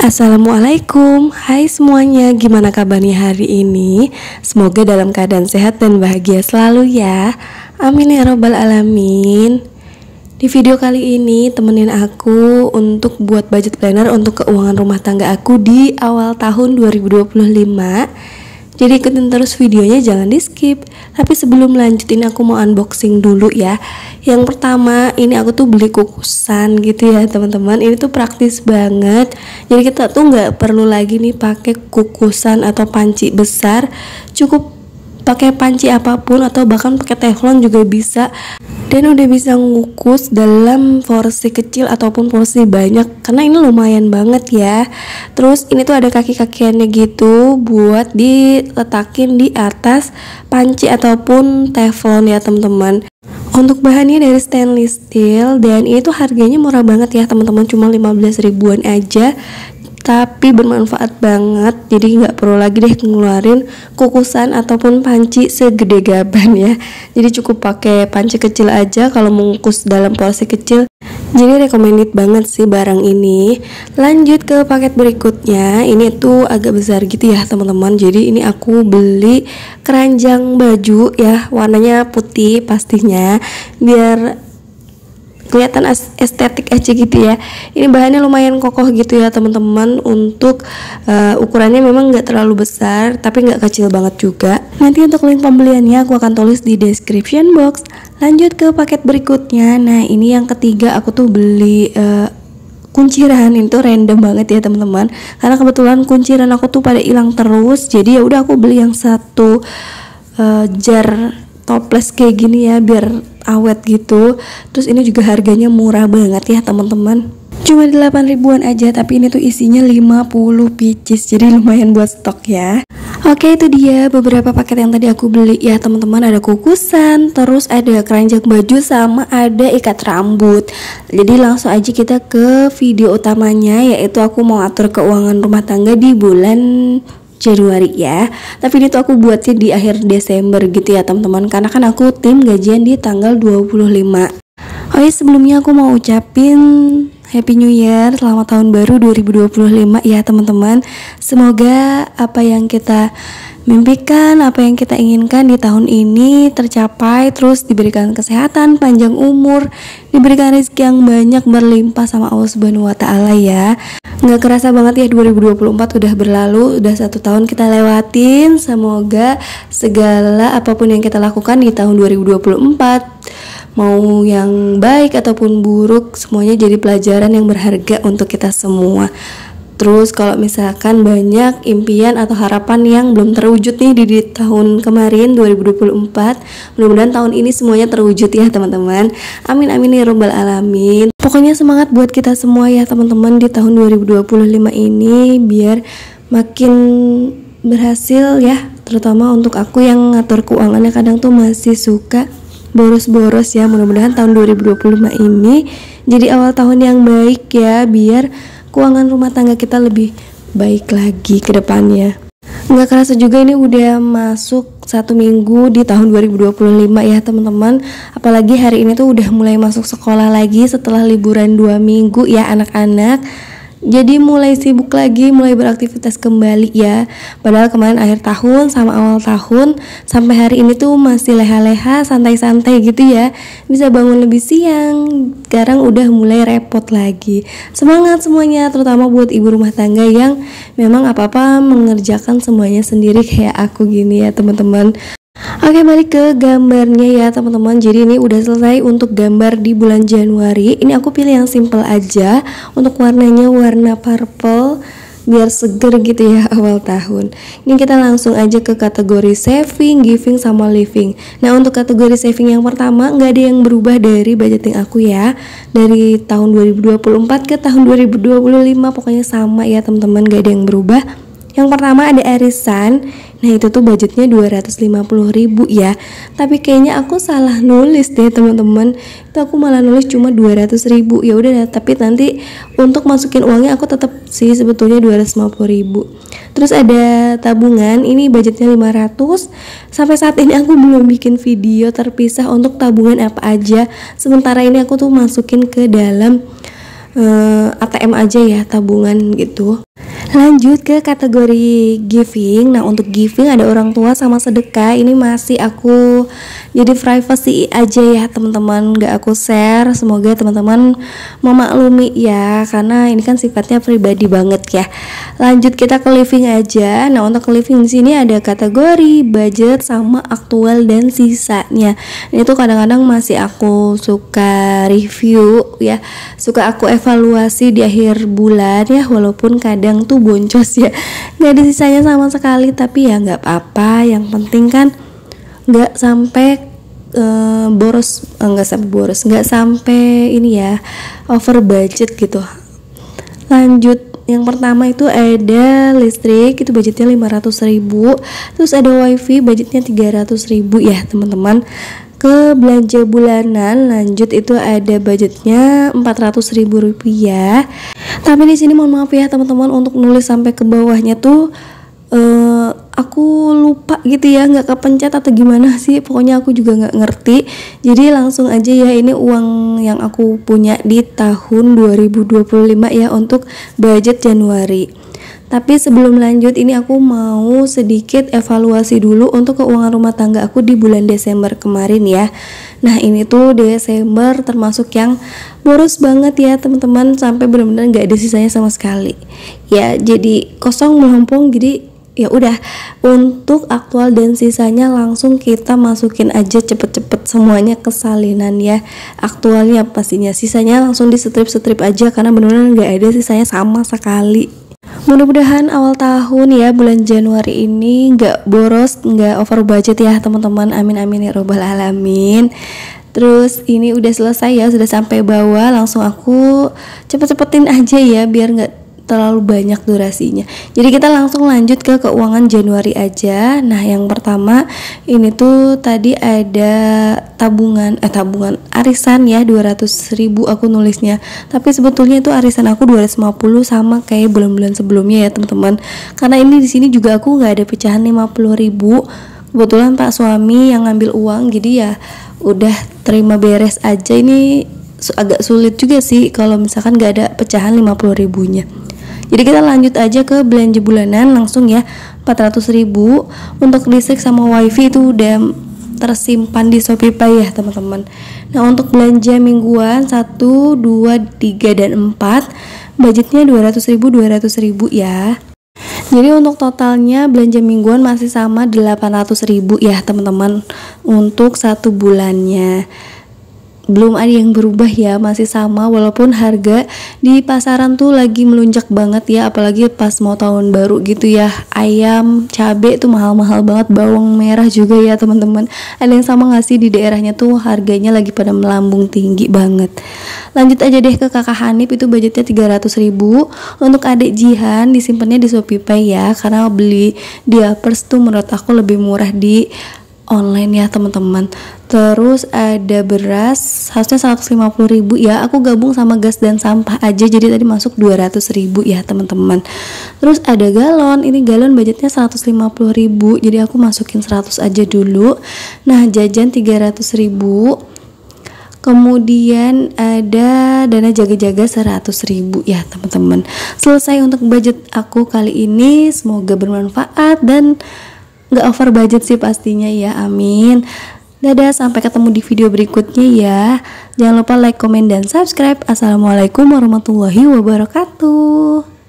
Assalamualaikum, hai semuanya, gimana kabarnya hari ini? Semoga dalam keadaan sehat dan bahagia selalu ya. Amin ya robbal alamin. Di video kali ini temenin aku untuk buat budget planner untuk keuangan rumah tangga aku di awal tahun 2025. Jadi ikutin terus videonya, jangan di skip. Tapi sebelum lanjutin aku mau unboxing dulu ya. Yang pertama ini aku tuh beli kukusan gitu ya teman-teman. Ini tuh praktis banget. Jadi kita tuh nggak perlu lagi nih pakai kukusan atau panci besar. Cukup pakai panci apapun atau bahkan pakai teflon juga bisa. Dan udah bisa ngukus dalam porsi kecil ataupun porsi banyak, karena ini lumayan banget ya. Terus ini tuh ada kaki-kakiannya gitu buat diletakin di atas panci ataupun teflon ya teman-teman. Untuk bahannya dari stainless steel dan ini tuh harganya murah banget ya teman-teman, cuma 15 ribuan aja. Tapi bermanfaat banget, jadi nggak perlu lagi deh ngeluarin kukusan ataupun panci segede gaban ya. Jadi cukup pakai panci kecil aja kalau mengukus dalam porsi kecil. Jadi recommended banget sih barang ini. Lanjut ke paket berikutnya, ini tuh agak besar gitu ya teman-teman. Jadi ini aku beli keranjang baju ya, warnanya putih pastinya biar kelihatan estetik aja gitu ya. Ini bahannya lumayan kokoh gitu ya teman-teman. Untuk ukurannya memang nggak terlalu besar tapi nggak kecil banget juga. Nanti untuk link pembeliannya aku akan tulis di description box. Lanjut ke paket berikutnya. Nah ini yang ketiga, aku tuh beli kunciran. Itu random banget ya teman-teman, karena kebetulan kunciran aku tuh pada hilang terus. Jadi ya udah aku beli yang satu jar toples kayak gini ya biar awet gitu. Terus ini juga harganya murah banget ya teman-teman, cuma 8 ribuan aja, tapi ini tuh isinya 50 pieces, jadi lumayan buat stok ya. Oke, itu dia beberapa paket yang tadi aku beli ya teman-teman. Ada kukusan, terus ada keranjang baju, sama ada ikat rambut. Jadi langsung aja kita ke video utamanya, yaitu aku mau atur keuangan rumah tangga di bulan Januari ya. Tapi ini tuh aku buatnya di akhir Desember gitu ya teman-teman, karena kan aku tim gajian di tanggal 25. Oh ya, sebelumnya aku mau ucapin Happy New Year, selamat tahun baru 2025 ya teman-teman. Semoga apa yang kita mimpikan, apa yang kita inginkan di tahun ini tercapai, terus diberikan kesehatan, panjang umur, diberikan rezeki yang banyak berlimpah sama Allah Subhanahu wa taala ya. Nggak kerasa banget ya 2024 udah berlalu, udah 1 tahun kita lewatin. Semoga segala apapun yang kita lakukan di tahun 2024, mau yang baik ataupun buruk, semuanya jadi pelajaran yang berharga untuk kita semua. Terus kalau misalkan banyak impian atau harapan yang belum terwujud nih di tahun kemarin 2024, mudah-mudahan tahun ini semuanya terwujud ya teman-teman. Amin amin ya robbal alamin. Pokoknya semangat buat kita semua ya teman-teman di tahun 2025 ini, biar makin berhasil ya. Terutama untuk aku yang ngatur keuangannya kadang tuh masih suka boros-boros ya. Mudah-mudahan tahun 2025 ini jadi awal tahun yang baik ya, biar keuangan rumah tangga kita lebih baik lagi ke depannya. Nggak kerasa juga ini udah masuk 1 minggu di tahun 2025 ya teman-teman. Apalagi hari ini tuh udah mulai masuk sekolah lagi setelah liburan 2 minggu ya anak-anak. Jadi mulai sibuk lagi, mulai beraktivitas kembali ya. Padahal kemarin akhir tahun sama awal tahun sampai hari ini tuh masih leha-leha, santai-santai gitu ya. Bisa bangun lebih siang. Sekarang udah mulai repot lagi. Semangat semuanya, terutama buat ibu rumah tangga yang memang apa-apa mengerjakan semuanya sendiri kayak aku gini ya teman-teman. Oke, balik ke gambarnya ya teman-teman. Jadi ini udah selesai untuk gambar di bulan Januari. Ini aku pilih yang simple aja. Untuk warnanya warna purple biar seger gitu ya awal tahun. Ini kita langsung aja ke kategori saving, giving, sama living. Nah untuk kategori saving yang pertama nggak ada yang berubah dari budgeting aku ya. Dari tahun 2024 ke tahun 2025 pokoknya sama ya teman-teman, nggak ada yang berubah. Yang pertama ada arisan. Nah itu tuh budgetnya 250 ribu ya. Tapi kayaknya aku salah nulis deh teman-teman. Itu aku malah nulis cuma 200 ribu. Ya udah, tapi nanti untuk masukin uangnya aku tetap sih sebetulnya 250 ribu. Terus ada tabungan, ini budgetnya 500. Sampai saat ini aku belum bikin video terpisah untuk tabungan apa aja. Sementara ini aku tuh masukin ke dalam ATM aja ya, tabungan gitu. Lanjut ke kategori giving. Nah, untuk giving ada orang tua sama sedekah. Ini masih aku jadi privacy aja ya teman-teman, gak aku share. Semoga teman-teman memaklumi ya, karena ini kan sifatnya pribadi banget ya. Lanjut kita ke living aja. Nah, untuk living di sini ada kategori budget sama aktual dan sisanya. Ini tuh kadang-kadang masih aku suka review ya, suka aku evaluasi di akhir bulan ya, walaupun kadang tuh boncos ya, nggak ada sisanya sama sekali, tapi ya nggak apa-apa, yang penting kan nggak sampai nggak sampai ini ya, over budget gitu. Lanjut, yang pertama itu ada listrik, itu budgetnya 500.000, terus ada wifi budgetnya 300.000 ya teman-teman. Ke belanja bulanan, lanjut itu ada budgetnya 400.000 rupiah. Tapi di sini mohon maaf ya teman-teman, untuk nulis sampai ke bawahnya tuh aku lupa gitu ya, nggak kepencet atau gimana sih, pokoknya aku juga nggak ngerti. Jadi langsung aja ya, ini uang yang aku punya di tahun 2025 ya untuk budget Januari. Tapi sebelum lanjut, ini aku mau sedikit evaluasi dulu untuk keuangan rumah tangga aku di bulan Desember kemarin ya. Nah, ini tuh Desember termasuk yang boros banget ya teman-teman, sampai benar-benar nggak ada sisanya sama sekali. Ya, jadi kosong melompong. Jadi ya udah, untuk aktual dan sisanya langsung kita masukin aja cepet-cepet semuanya ke salinan ya. Aktualnya pastinya, sisanya langsung di strip aja karena benar-benar nggak ada sisanya sama sekali. Mudah-mudahan awal tahun ya, bulan Januari ini nggak boros, nggak over budget ya teman-teman. Amin amin ya robbal alamin. Terus ini udah selesai ya, sudah sampai bawah, langsung aku cepet-cepetin aja ya biar nggak terlalu banyak durasinya. Jadi kita langsung lanjut ke keuangan Januari aja. Nah, yang pertama ini tuh tadi ada tabungan arisan ya, 200.000 aku nulisnya. Tapi sebetulnya itu arisan aku 250 sama kayak bulan-bulan sebelumnya ya teman-teman. Karena ini di sini juga aku nggak ada pecahan 50.000. Kebetulan Pak suami yang ngambil uang, jadi ya udah terima beres aja. Ini agak sulit juga sih kalau misalkan nggak ada pecahan 50.000-nya. Jadi kita lanjut aja ke belanja bulanan langsung ya, 400.000. Untuk listrik sama wifi itu udah tersimpan di ShopeePay ya teman-teman. Nah, untuk belanja mingguan 1, 2, 3, dan 4 budgetnya 200.000 ya. Jadi untuk totalnya belanja mingguan masih sama 800.000 ya teman-teman untuk 1 bulannya. Belum ada yang berubah ya, masih sama, walaupun harga di pasaran tuh lagi melunjak banget ya, apalagi pas mau tahun baru gitu ya. Ayam, cabai tuh mahal-mahal banget, bawang merah juga ya teman-teman. Ada yang sama gak sih di daerahnya tuh harganya lagi pada melambung tinggi banget. Lanjut aja deh ke kakak Hanif, itu budgetnya 300.000. Untuk adik Jihan disimpannya di ShopeePay ya, karena beli di Appers tuh menurut aku lebih murah di online ya teman-teman. Terus ada beras harusnya 150.000 ya, aku gabung sama gas dan sampah aja, jadi tadi masuk 200.000 ya teman-teman. Terus ada galon, ini galon budgetnya 150.000, jadi aku masukin 100 aja dulu. Nah, jajan 300.000. Kemudian ada dana jaga-jaga 100.000 ya teman-teman. Selesai untuk budget aku kali ini, semoga bermanfaat dan gak over budget sih pastinya ya, amin. Dadah, sampai ketemu di video berikutnya ya. Jangan lupa like, komen, dan subscribe. Assalamualaikum warahmatullahi wabarakatuh.